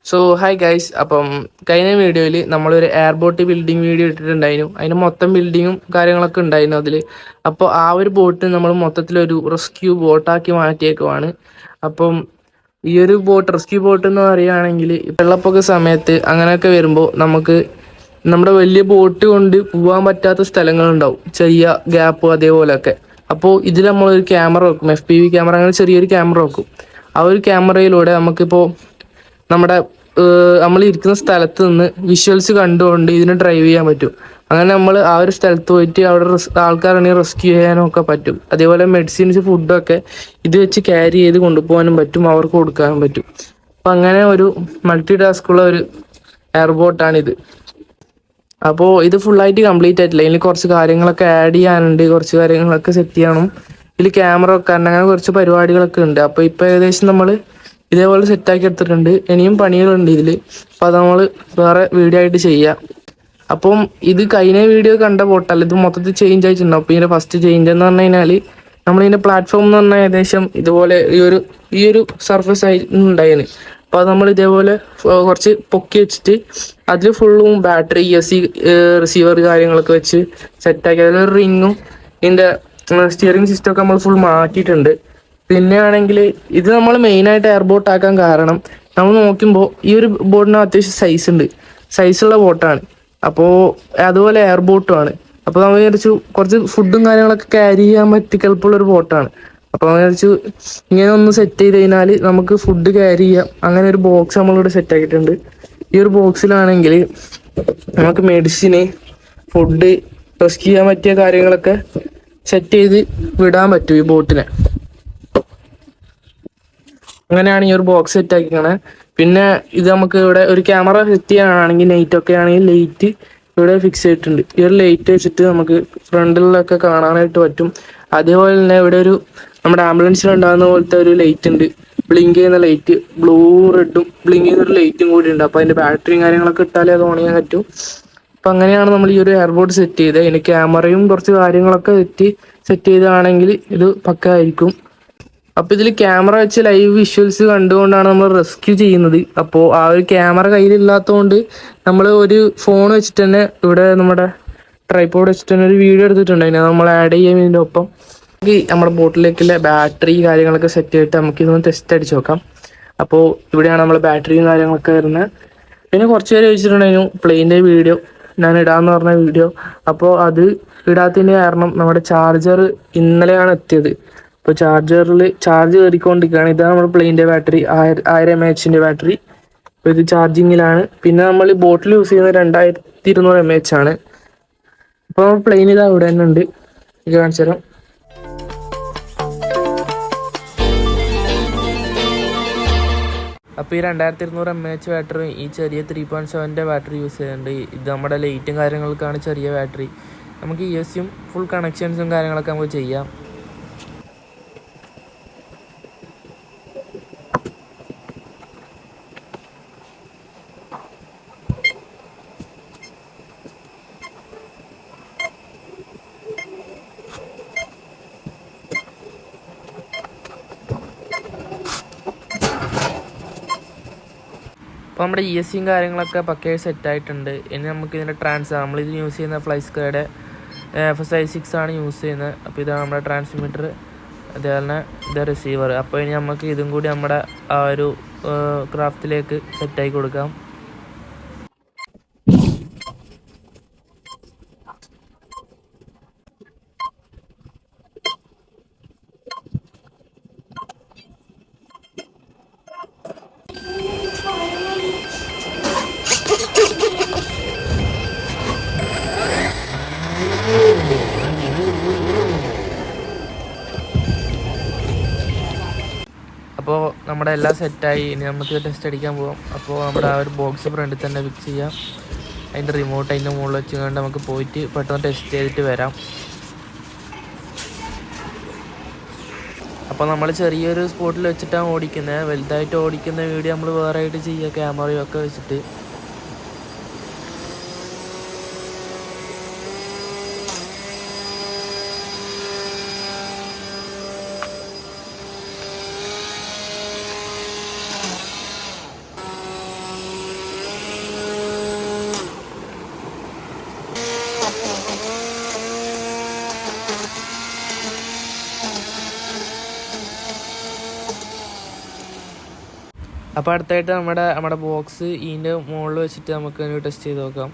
So hi guys. അപ്പം കഴിഞ്ഞ വീഡിയോയിൽ നമ്മളൊരു എയർബോട്ട് ബിൽഡിംഗ് വീഡിയോ ഇട്ടിട്ടുണ്ടായിരുന്നു. അതിന് മൊത്തം ബിൽഡിങ്ങും കാര്യങ്ങളൊക്കെ ഉണ്ടായിരുന്നു അതിൽ. അപ്പോൾ ആ ഒരു ബോട്ട് നമ്മൾ മൊത്തത്തിലൊരു റെസ്ക്യൂ ബോട്ടാക്കി മാറ്റിയേക്കുവാണ്. അപ്പം ഈ ഒരു ബോട്ട് റെസ്ക്യൂ ബോട്ട് എന്ന് പറയുകയാണെങ്കിൽ വെള്ളപ്പൊക്ക സമയത്ത് അങ്ങനെയൊക്കെ വരുമ്പോൾ നമുക്ക് നമ്മുടെ വലിയ ബോട്ട് കൊണ്ട് പോകാൻ പറ്റാത്ത സ്ഥലങ്ങളുണ്ടാവും, ചെറിയ ഗ്യാപ്പ് അതേപോലെയൊക്കെ. അപ്പോൾ ഇതിൽ നമ്മളൊരു ക്യാമറ വെക്കും, FPV ക്യാമറ, അങ്ങനെ ചെറിയൊരു ക്യാമറ വെക്കും. ആ ഒരു ക്യാമറയിലൂടെ നമുക്കിപ്പോൾ നമ്മുടെ നമ്മൾ ഇരിക്കുന്ന സ്ഥലത്ത് നിന്ന് വിഷ്വൽസ് കണ്ടുകൊണ്ട് ഇതിന് ഡ്രൈവ് ചെയ്യാൻ പറ്റും. അങ്ങനെ നമ്മൾ ആ ഒരു സ്ഥലത്ത് പോയിട്ട് അവിടെ ആൾക്കാരാണെങ്കിൽ റെസ്ക്യൂ ചെയ്യാനും ഒക്കെ പറ്റും. അതേപോലെ മെഡിസിൻസ്, ഫുഡൊക്കെ ഇത് വെച്ച് ക്യാരി ചെയ്ത് കൊണ്ടുപോകാനും പറ്റും, അവർക്ക് കൊടുക്കാനും പറ്റും. അപ്പം അങ്ങനെ ഒരു മൾട്ടി ടാസ്കുള്ള ഒരു എയർബോട്ടാണിത്. അപ്പോൾ ഇത് ഫുള്ളായിട്ട് കംപ്ലീറ്റ് ആയിട്ടില്ല, ഇതിൽ കുറച്ച് കാര്യങ്ങളൊക്കെ ആഡ് ചെയ്യാനുണ്ട്, കുറച്ച് കാര്യങ്ങളൊക്കെ സെറ്റ് ചെയ്യണം, ഇതിൽ ക്യാമറ വെക്കാറുണ്ട്, അങ്ങനെ കുറച്ച് പരിപാടികളൊക്കെ ഉണ്ട്. അപ്പോൾ ഇപ്പോൾ ഏകദേശം നമ്മൾ ഇതേപോലെ സെറ്റാക്കി എടുത്തിട്ടുണ്ട്. ഇനിയും പണികളുണ്ട് ഇതിൽ. അപ്പോൾ അത് നമ്മൾ വേറെ വീഡിയോ ആയിട്ട് ചെയ്യാം. അപ്പം ഇത് കഴിഞ്ഞ വീഡിയോ കണ്ട ബോട്ടല്ല, ഇത് മൊത്തത്തിൽ ചേഞ്ച് ആയിട്ടുണ്ടാവും. അപ്പോൾ ഇതിൻ്റെ ഫസ്റ്റ് ചേഞ്ച് എന്ന് പറഞ്ഞു കഴിഞ്ഞാൽ നമ്മളിതിൻ്റെ പ്ലാറ്റ്ഫോം എന്ന് പറഞ്ഞാൽ ഏകദേശം ഇതുപോലെ ഈ ഒരു സർഫസ് ആയി ഉണ്ടായിരുന്നു. അപ്പോൾ അത് നമ്മൾ ഇതേപോലെ കുറച്ച് പൊക്കി വെച്ചിട്ട് അതിൽ ഫുള്ളും ബാറ്ററി, ESC റിസീവർ കാര്യങ്ങളൊക്കെ വെച്ച് സെറ്റാക്കി, അതിലൊരു റിങ്ങും ഇതിൻ്റെ സ്റ്റിയറിംഗ് സിസ്റ്റം ഒക്കെ നമ്മൾ ഫുൾ മാറ്റിയിട്ടുണ്ട്. പിന്നെ ആണെങ്കിൽ ഇത് നമ്മൾ മെയിനായിട്ട് എയർബോട്ട് ആക്കാൻ കാരണം നമ്മൾ നോക്കുമ്പോൾ ഈ ഒരു ബോട്ടിന് അത്യാവശ്യം സൈസുള്ള ബോട്ടാണ്. അപ്പോൾ അതുപോലെ എയർബോട്ടുമാണ്. അപ്പോൾ നമ്മൾ വിചാരിച്ചു കുറച്ച് ഫുഡും കാര്യങ്ങളൊക്കെ ക്യാരി ചെയ്യാൻ പറ്റി എളുപ്പമുള്ളൊരു ബോട്ടാണ്. അപ്പോൾ നമ്മൾ വിചാരിച്ചു ഇങ്ങനെ ഒന്ന് സെറ്റ് ചെയ്ത് കഴിഞ്ഞാൽ നമുക്ക് ഫുഡ് ക്യാരി ചെയ്യാം. അങ്ങനെ ഒരു ബോക്സ് നമ്മളിവിടെ സെറ്റ് ആക്കിയിട്ടുണ്ട്. ഈ ഒരു ബോക്സിലാണെങ്കിൽ നമുക്ക് മെഡിസിന്, ഫുഡ്, റെസ്ക്യൂ ചെയ്യാൻ പറ്റിയ കാര്യങ്ങളൊക്കെ സെറ്റ് ചെയ്ത് വിടാൻ പറ്റും ഈ ബോട്ടിനെ. അങ്ങനെയാണ് ഈ ഒരു ബോക്സ് സെറ്റ് ആക്കിക്കണേ. പിന്നെ ഇത് നമുക്ക് ഇവിടെ ഒരു ക്യാമറ സെറ്റ് ചെയ്യാനാണെങ്കിൽ, നൈറ്റൊക്കെ ആണെങ്കിൽ ലൈറ്റ് ഇവിടെ ഫിക്സ് ചെയ്തിട്ടുണ്ട്. ഈ ഒരു ലൈറ്റ് വെച്ചിട്ട് നമുക്ക് ഫ്രണ്ടിലൊക്കെ കാണാനായിട്ട് പറ്റും. അതേപോലെ തന്നെ ഇവിടെ ഒരു നമ്മുടെ ആംബുലൻസിൽ ഉണ്ടാകുന്ന പോലത്തെ ഒരു ലൈറ്റ് ഉണ്ട്, ബ്ലിങ്ക് ചെയ്യുന്ന ലൈറ്റ്, ബ്ലൂ റെഡും ബ്ലിങ്ക് ചെയ്യുന്ന ഒരു ലൈറ്റും കൂടി ഉണ്ട്. അപ്പോൾ അതിൻ്റെ ബാറ്ററിയും കാര്യങ്ങളൊക്കെ ഇട്ടാലേ അത് ഓൺ ചെയ്യാൻ പറ്റും. അപ്പം അങ്ങനെയാണ് നമ്മൾ ഈ ഒരു എയർബോട്ട് സെറ്റ് ചെയ്തത്. അതിന് ക്യാമറയും കുറച്ച് കാര്യങ്ങളൊക്കെ സെറ്റ് ചെയ്താണെങ്കിൽ ഇത് പക്ക ആയിരിക്കും. അപ്പോൾ ഇതിൽ ക്യാമറ വെച്ച് ലൈവ് വിഷ്വൽസ് കണ്ടുകൊണ്ടാണ് നമ്മൾ റെസ്ക്യൂ ചെയ്യുന്നത്. അപ്പോൾ ആ ഒരു ക്യാമറ കയ്യിലില്ലാത്തതുകൊണ്ട് നമ്മൾ ഒരു ഫോൺ വെച്ചിട്ട് തന്നെ ഇവിടെ നമ്മുടെ ട്രൈപോഡ് വെച്ചിട്ട് തന്നെ ഒരു വീഡിയോ എടുത്തിട്ടുണ്ട്. അതിനെ നമ്മൾ ആഡ് ചെയ്യുന്നതിൻ്റെ ഒപ്പം നമ്മുടെ ബോട്ടിലേക്കുള്ള ബാറ്ററി കാര്യങ്ങളൊക്കെ സെറ്റ് ചെയ്തിട്ട് നമുക്ക് ഇതൊന്ന് ടെസ്റ്റ് അടിച്ച് നോക്കാം. അപ്പോൾ ഇവിടെയാണ് നമ്മൾ ബാറ്ററിയും കാര്യങ്ങളൊക്കെ വരുന്നത്. പിന്നെ കുറച്ച് പേര് ചോദിച്ചിട്ടുണ്ടായിരുന്നു പ്ലെയിൻ്റെ വീഡിയോ ഞാൻ ഇടാമെന്ന് പറഞ്ഞ വീഡിയോ. അപ്പോൾ അത് ഇടാത്തതിൻ്റെ കാരണം നമ്മുടെ ചാർജർ ഇന്നലെയാണ് എത്തിയത്. ഇപ്പോൾ ചാർജറിൽ ചാർജ് കയറിക്കൊണ്ടിരിക്കുകയാണ്. ഇതാണ് നമ്മുടെ പ്ലെയിൻ്റെ ബാറ്ററി, 1000 mAh ബാറ്ററി. അപ്പോൾ ഇത് ചാർജിങ്ങിലാണ്. പിന്നെ നമ്മൾ ബോട്ടിൽ യൂസ് ചെയ്യുന്നത് 2200 mAh ആണ്. അപ്പോൾ പ്ലെയിൻ ഇതാ ഇവിടെ തന്നെ ഉണ്ട്, ഇത് കാണിച്ചു തരാം. അപ്പോൾ ഈ 2200 mAh ബാറ്ററി ഈ ചെറിയ 3.7 ബാറ്ററി യൂസ് ചെയ്യുന്നുണ്ട്. ഇത് നമ്മുടെ ലൈറ്റും കാര്യങ്ങൾക്കാണ് ചെറിയ ബാറ്ററി. നമുക്ക് ESCയും ഫുൾ കണക്ഷൻസും കാര്യങ്ങളൊക്കെ നമുക്ക് ചെയ്യാം. അപ്പോൾ നമ്മുടെ ESCയും കാര്യങ്ങളൊക്കെ പക്കയായി സെറ്റായിട്ടുണ്ട്. ഇനി നമുക്ക് ഇതിൻ്റെ നമ്മളിത് യൂസ് ചെയ്യുന്ന ഫ്ലൈസ്കയുടെ FSI-6 ആണ് യൂസ് ചെയ്യുന്നത്. അപ്പോൾ ഇതാണ് നമ്മുടെ ട്രാൻസ്മിറ്റർ, അതേപോലെ തന്നെ ഇത് റിസീവർ. അപ്പോൾ ഇനി നമുക്ക് ഇതും കൂടി നമ്മുടെ ആ ഒരു ക്രാഫ്റ്റിലേക്ക് സെറ്റാക്കി കൊടുക്കാം. അപ്പോൾ നമ്മുടെ എല്ലാം സെറ്റായി. ഇനി നമുക്ക് ടെസ്റ്റ് അടിക്കാൻ പോകാം. അപ്പോൾ നമ്മുടെ ആ ഒരു ബോക്സ് ഫ്രണ്ടിൽ തന്നെ ഫിക്സ് ചെയ്യാം. അതിൻ്റെ റിമോട്ട് അതിൻ്റെ മുകളിൽ വെച്ചുകൊണ്ട് നമുക്ക് പോയിട്ട് പെട്ടെന്ന് ടെസ്റ്റ് ചെയ്തിട്ട് വരാം. അപ്പോൾ നമ്മൾ ചെറിയൊരു സ്പോട്ടിൽ വെച്ചിട്ടാണ് ഓടിക്കുന്നത്. വലുതായിട്ട് ഓടിക്കുന്ന വീഡിയോ നമ്മൾ വേറെ ആയിട്ട് ചെയ്യുക, ക്യാമറയും ഒക്കെ വെച്ചിട്ട്. അപ്പോൾ അടുത്തായിട്ട് നമ്മുടെ ബോക്സ് ഇതിൻ്റെ മുകളിൽ വെച്ചിട്ട് നമുക്ക് ടെസ്റ്റ് ചെയ്ത് നോക്കാം.